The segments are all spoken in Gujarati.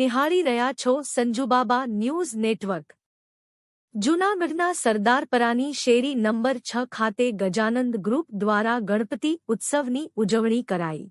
નિહાળી રહ્યા છો સંજુબાબા ન્યૂઝ નેટવર્ક। જૂનાગઢના સરદારપરાની શેરી નંબર 6 ખાતે ગજાનંદ ગ્રુપ દ્વારા ગણપતિ ઉત્સવની ઉજવણી કરાઈ।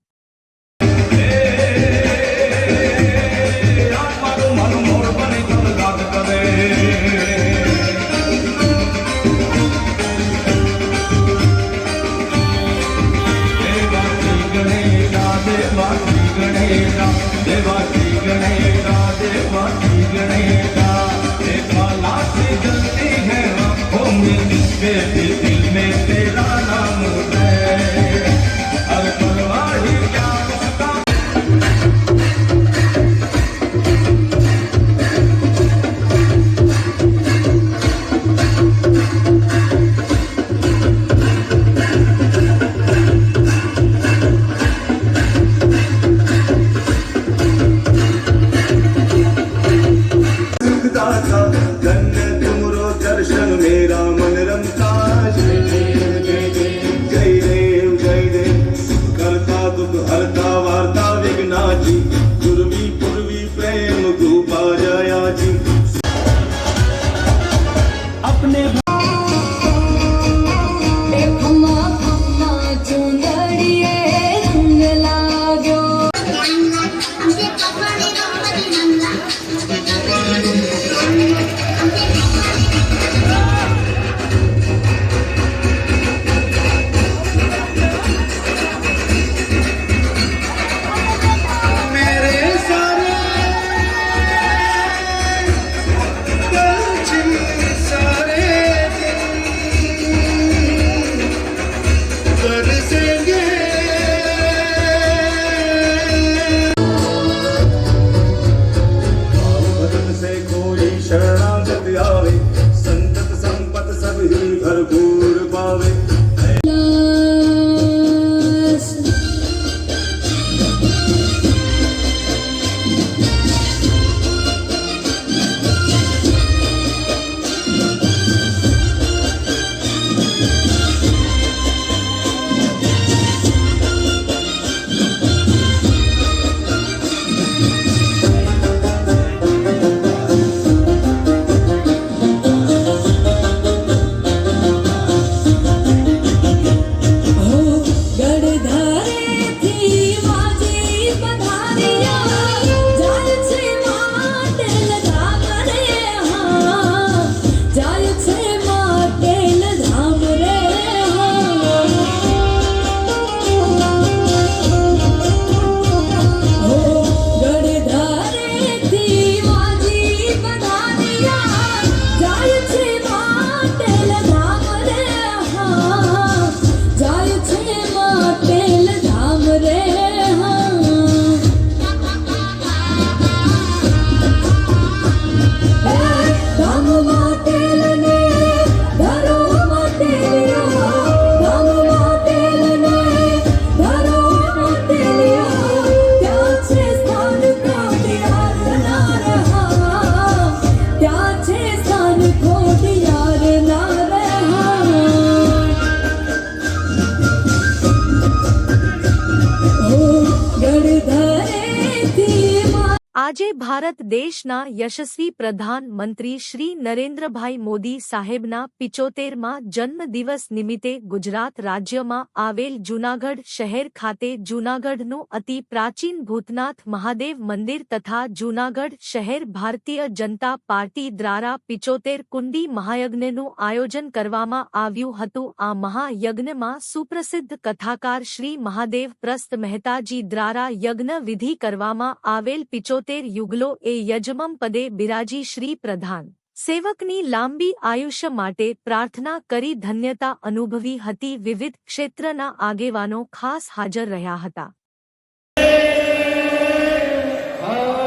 આજે ભારત દેશના યશસ્વી પ્રધાનમંત્રી શ્રી નરેન્દ્રભાઈ મોદી સાહેબના 75મા જન્મદિવસ નિમિત્તે ગુજરાત રાજ્યમાં આવેલ જૂનાગઢ શહેર ખાતે જૂનાગઢનું અતિ પ્રાચીન ભૂતનાથ મહાદેવ મંદિર તથા જૂનાગઢ શહેર ભારતીય જનતા પાર્ટી દ્વારા 75 કુંડી મહાયજ્ઞનું આયોજન કરવામાં આવ્યું હતું। આ મહાયજ્ઞમાં સુપ્રસિદ્ધ કથાકાર શ્રી મહાદેવ પ્રસ્ત મહેતાજી દ્વારા યજ્ઞ વિધિ કરવામાં આવેલ 75 યુગલો એ યજમમ પદે બિરાજી શ્રી પ્રધાન સેવકની લાંબી આયુષ્ય માટે પ્રાર્થના કરી ધન્યતા અનુભવી હતી। વિવિધ ક્ષેત્રના આગેવાનો ખાસ હાજર રહ્યા હતા।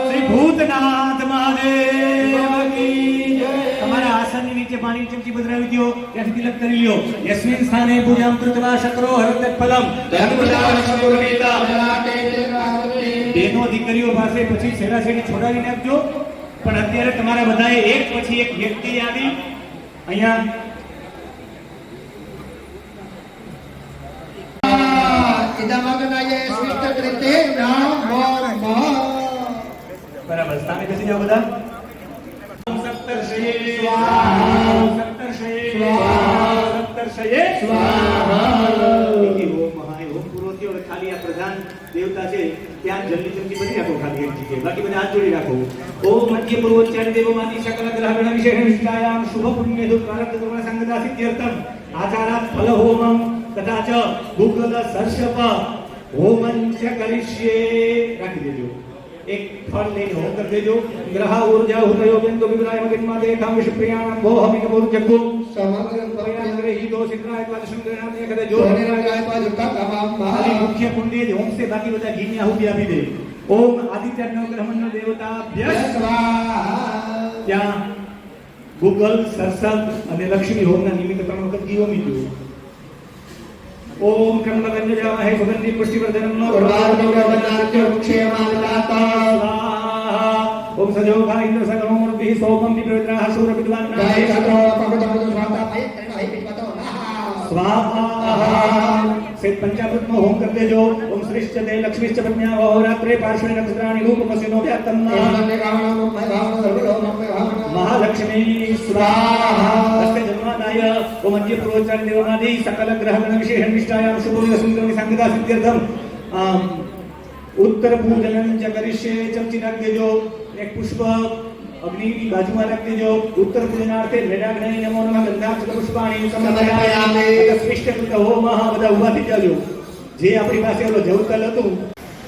શ્રી ભૂતનાથ મહાદેવ કી જય। તમારા આસનની નીચે પાણીની ચમચી પધરાવી દો, ત્યાંથી તિલક કરી લ્યો। યસ્મિન સ્થાને પૂજામ કૃત્વા શકરો હરતત ફલમ ધર્મદાન સગુરવિતા બેનો દીકરીઓ પાસે પછી સેરાસેરી છોડાવી નાખજો। પણ અત્યારે તમારા બધાએ એક પછી એક વ્યક્તિ આવી અહીંયા બરાબર સ્થાને બેસી જાઓ બધા. સપ્તર્ષયે સ્વાહા, સપ્તર્ષયે સ્વાહા, સપ્તર્ષયે સ્વાહા. ઓમ મહાય ઓમ પૂરો થયો. હવે ખાલી આ પ્રધાન દેવતા છે ત્યાં જલ્દી ચમચી બધી રાખો, ખાલી એક જગ્યાએ, બાકી બધા હાથ જોડી રાખો. ઓમ મધ્ય પૂર્વોચ્ચારી દેવોમાંથી સકલ ગ્રહગણ વિશેષ નિષ્ઠાયામ શુભ પુણ્ય દુઃખ પ્રારબ્ધ કર્મ સંગતા સિદ્ધ્યર્થમ આચારાત ફલ હોમમ તથા ચ ગુગ્લ સર્ષપ હોમં ચ કરિષ્યે. રાખી દેજો. એક ફળ લઈને હોમ કરી દેજો. ગ્રહ ઊર્જા ઉદયો બિંદુ વિવરાય મગિન્મા દેખામ વિષ પ્રિયાણ ભોહમિક બોરુજગુ સમગ્ર પરિણામરે હિતો સિદ્ધાય પાદશમ ગ્રહણ ને કરે જો ને રાજાય પાદુકા તમામ ખાલી મુખ્ય પુંડે જ હોમ સે બાકી બધા ઘીની આહુતિ આપી દે. ઓમ આદિત્ય ગ્રહમંડળ દેવતા સ્વાહા. ત્યાં ગુગલ સરસબ અને લક્ષ્મી હોમના નિમિત્તે 3 વખત ઘી હોમી દો. ओम कर्मगंजयामहे सुगंधि पुष्टिवर्धनम वरदारमोरवदार्य मुक्षेमावताता ओम सजोगा इंद्र सकलम मूर्ति सोमम विप्रविद्राः शूर विद्वान नाय सत्रो पवित्रम स्वाहा भाई है पिपतो स्वाहा. से पंचामृत में होम कर देजो. ओम श्रीश्च दे लक्ष्मीश्च पत्न्या अहोरात्रे पार्श्वे नक्षत्राणि रूपमसिनो व्यात्तम महालक्ष्मी स्वाहा. अस्य जन्मादाय ओम मध्य पूर्वोच्चारण देवनादि सकल ग्रहगण विशेष निष्ठायां शुभोदय सुंदर संगता सिद्ध्यर्थम उत्तर पूजनं च करिष्ये. चमची रख देजो. एक पुष्प अग्नि की बाजू में रख देजो. उत्तर पूजनार्थे वेदाग्नि नमो नमः गंधाक्षत पुष्पाणि समर्पयामि. स्पष्ट होमः બધા ઊભા થઈ જાજો. જે આપણી પાસે ઓલો જવતલ હતું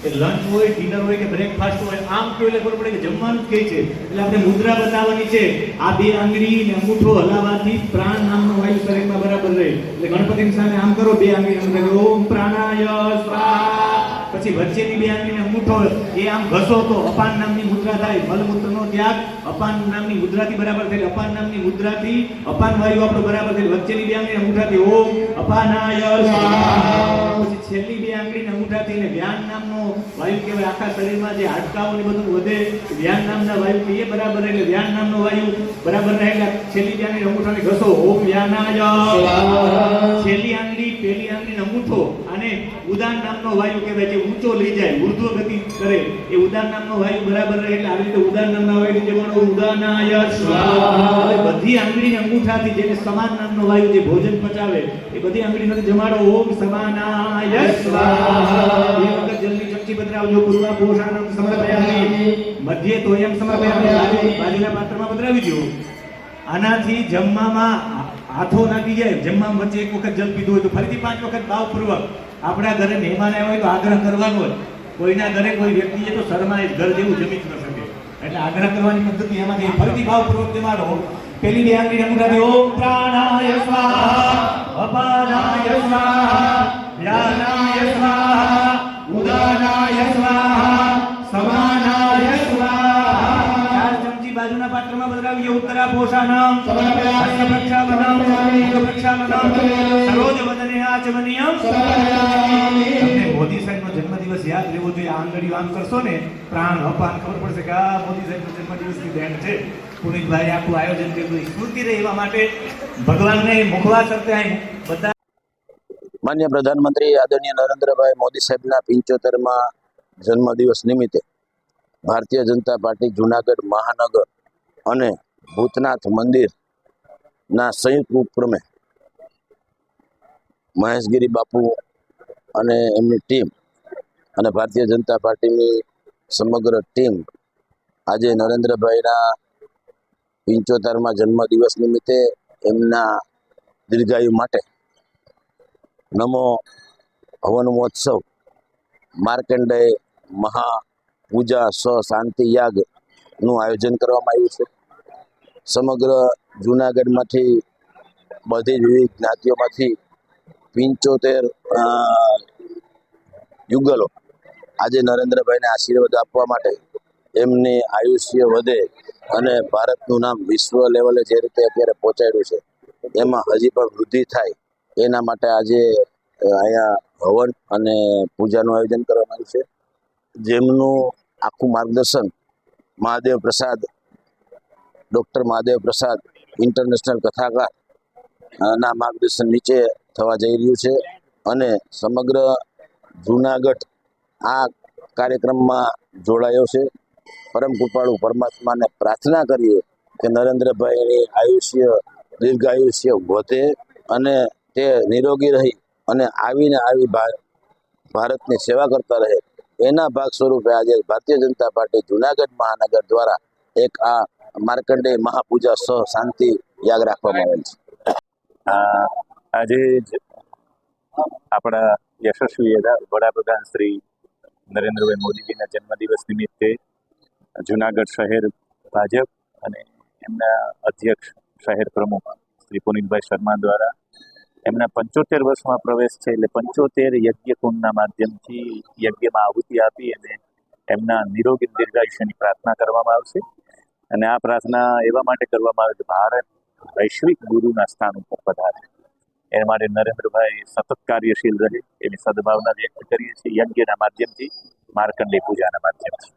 કે લંચ હોય, ડિનર હોય કે બ્રેકફાસ્ટ હોય, આમ કયો એટલે ખબર પડે કે જમવાનું જ છે. એટલે આપણે મુદ્રા બતાવવાની છે. આ બે આંગળી ને અંગૂઠો હલાવવાથી પ્રાણ નામનો વાયુ શરીરમાં બરાબર રહે. એટલે ગણપતિની સામે આમ કરો, બે આંગળી ઓમ પ્રાણાય સ્વાહા. પછી વચ્ચેની બે આંગળીને અંગૂઠો એ આમ ઘસો તો અપાન નામની મુદ્રા થાય. મલમૂત્રનો ત્યાગ અપાન નામની મુદ્રાથી બરાબર થાય. અપાન નામની મુદ્રાથી અપાન વાયુ આપણો બરાબર થાય. વચ્ચેની બે આંગળી અંગૂઠાથી ઓમ અપાનાય સ્વાહા. પછી છેલ્લી બે આંગળીને અંગૂઠાથી ને વ્યાન નામનો વાયુ કહેવાય. આખા શરીરમાં જે હાડકાઓ ને બધું વધે વ્યાન નામના વાયુ એ બરાબર એટલે વ્યાન નામનો વાયુ બરાબર રહે. એટલે છેલ્લી બે આંગળી અંગૂઠાને ઘસો ઓમ વ્યાનાય સ્વાહા. છેલ્લી આંગળી પેલી આંગળીનો અંગૂઠો અને ઉદાન નામનો વાયુ કહેવાય, જે ઊંચો લઈ જાય, ઉર્ધ્વ ગતિ કરે, એ ઉદાન નામનો વાયુ બરાબર રહે. એટલે આવી રીતે ઉદાન નામના વાયુ જમણો ઉદાનાય સ્વાહા. બધી આંગળી અંગૂઠાથી જેને સમાન નામનો વાયુ જે ભોજન પચાવે એ બધી આંગળી જમાડો ઓમ સમાનાય સ્વાહા. એ વખત જલ્દી ચમચી બદલાવજો. પૂર્વા પોષાણમ સમર્પયામિ મધ્યે તોયમ સમર્પયામિ. બાજુના પાત્રમાં બદલાવી દો. આનાથી જમવામાં હાથો નાખી જાય. જમવામાં વચ્ચે એક વખત જલ પીધું હોય તો ફરીથી 5 વખત ભાવપૂર્વક. આપણા ઘરે મહેમાન આવ્યા હોય તો આગ્રહ કરવાનો જ. કોઈના ઘરે કોઈ વ્યક્તિ છે તો શરમાય જ, ઘર જેવું જમી જ ન શકે. એટલે આગ્રહ કરવાની પદ્ધતિ એમાંથી ફરીથી ભાવપૂર્વક જમાડો. પેલી બે આંગળી અંગૂઠાથી ઓમ પ્રાણાય સ્વાહા, અપાનાય સ્વાહા, વ્યાનાય સ્વાહા, ઉદાનાય સ્વાહા, સમાનાય સ્વાહા. 4 ચમચી બાજુના પાત્રમાં બદલાવીએ. ઉત્તરા પોષાણમ સમર્પયામિ પ્રક્ષાલનમ પ્રક્ષાલનમ સરોજ વદને આચમનિયમ સમર્પયામિ. તમને મોદી સાહેબનો જન્મદિવસ યાદ રહેવો જોઈએ. આંગળીઓ આમ કરશો ને પ્રાણ અપાન ખબર પડશે કે આ મોદી સાહેબનો જન્મદિવસની દેન છે. પુનિતભાઈ આખું આયોજન કર્યું સ્ફૂર્તિ રહે એવા માટે ભગવાનને મુખવા કરતે બધા. માન્ય પ્રધાનમંત્રી આદરણીય નરેન્દ્રભાઈ મોદી સાહેબના 75મા જન્મદિવસ નિમિત્તે ભારતીય જનતા પાર્ટી જૂનાગઢ મહાનગર અને ભૂતનાથ મંદિરના સંયુક્ત ઉપક્રમે મહેશગીરી બાપુ અને એમની ટીમ અને ભારતીય જનતા પાર્ટીની સમગ્ર ટીમ આજે નરેન્દ્રભાઈના 75મા જન્મદિવસ નિમિત્તે એમના દીર્ઘાયુ માટે નમો હવન મહોત્સવ માર્કંડેય મહાપૂજા શાંતિ યાગનું આયોજન કરવામાં આવ્યું છે. સમગ્ર જૂનાગઢમાંથી બધી જ વિવિધ જ્ઞાતિઓમાંથી 75 યુગલો આજે નરેન્દ્રભાઈને આશીર્વાદ આપવા માટે એમની આયુષ્ય વધે અને ભારતનું નામ વિશ્વ લેવલે જે રીતે અત્યારે પહોંચાડ્યું છે એમાં હજી પણ વૃદ્ધિ થાય એના માટે આજે અહીંયા હવન અને પૂજાનું આયોજન કરવામાં આવ્યું છે. જેમનું આખું માર્ગદર્શન મહાદેવ પ્રસાદ ડૉક્ટર મહાદેવ પ્રસાદ ઇન્ટરનેશનલ કથાકાર ના માર્ગદર્શન નીચે થવા જઈ રહ્યું છે અને સમગ્ર જૂનાગઢ આ કાર્યક્રમમાં જોડાયો છે. પરમ કૃપાળુ પરમાત્માને પ્રાર્થના કરીએ કે નરેન્દ્રભાઈની દીર્ઘ આયુષ્ય વધે અને તે નિરોગી રહી અને આવીને આવી ભારતની સેવા કરતા રહે. એના ભાગ સ્વરૂપે આજે ભારતીય જનતા પાર્ટી જુનાગઢ મહાનગર દ્વારા એક આ માર્કંડેય મહાપૂજા સહ શાંતિ યાગ રાખવામાં આવેલ છે. આજે જ આપણા યશસ્વી વડાપ્રધાન શ્રી નરેન્દ્રભાઈ મોદીજીના જન્મદિવસ નિમિત્તે જુનાગઢ શહેર ભાજપ અને એમના અધ્યક્ષ શહેર પ્રમુખ શ્રી પુનિતભાઈ શર્મા દ્વારા એમના 75 વર્ષમાં પ્રવેશ છે એટલે 75 યજ્ઞકુંડના માધ્યમથી યજ્ઞમાં આહુતિ આપી અને એમના નિરોગી દીર્ઘાયુષ્યની પ્રાર્થના કરવામાં આવશે. અને આ પ્રાર્થના એવા માટે કરવામાં આવે કે ભારત વૈશ્વિક ગુરુના સ્થાન ઉપર પધારે. એ માટે નરેન્દ્રભાઈ સતત કાર્યશીલ રહે એની સદભાવના વ્યક્ત કરીએ છીએ યજ્ઞના માધ્યમથી, માર્કંડેય પૂજાના માધ્યમથી.